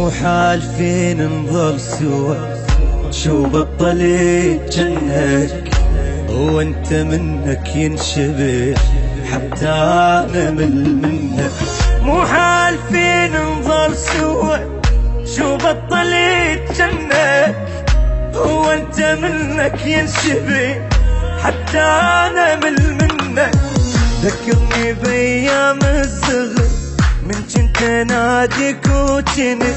مو حالفين نظل سوا، شو بطلت جنك وانت منك ينشبه حتى انا منك. مو حالفين نظل سوا، شو بطلت جنك وانت منك ينشبه حتى انا منك. ذكرني بايام الصغر من كنت ناديك وجنت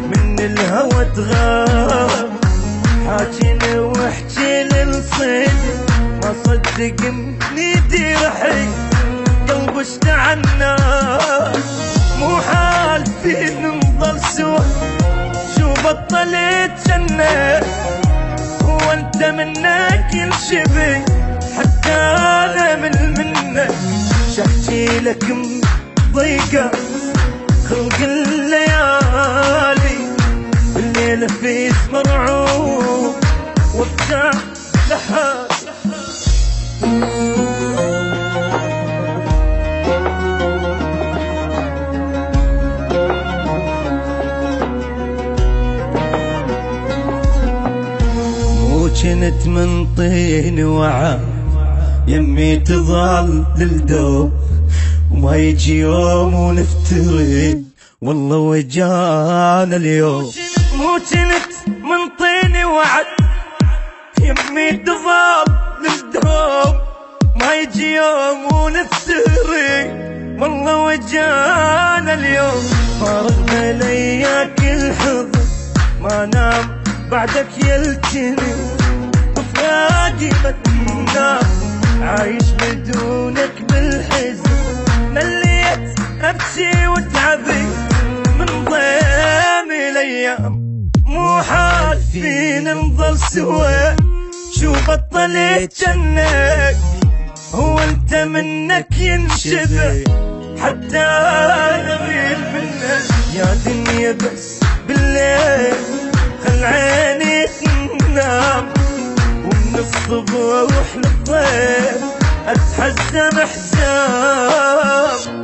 من الهوى تغاب، حاجيني واحكي للصيد ما صدق منيدي رحي قلب اشتعلنا. مو حالفين نضل سوا، شو بطلت جنك وانت منك ينشبه حتى انا منك. شحكي لك ضيقة خلق الليالي بالليل في مرعوب وابتع لحالي. مو جنت من طين وعا يمي تظل للدوب وما يجي يوم ونفترق والله وجانا اليوم. مو جنت من طين وعد يمي تظل للدوب ما يجي يوم ونفترق والله وجانا اليوم. فارغنا لياك الحضن ما نام بعدك يلتني بفراقي بتنام عايش بدونك بالحزن. مليت ابكي وتعبي من ضيم الايام. مو حالفين نظل سوا، شو بطلت جنك هو انت منك ينشبه حتى انا غير منك. يا دنيا بس بالليل خل عيني تنام ومن الصبح للضيف اتحزن حساب.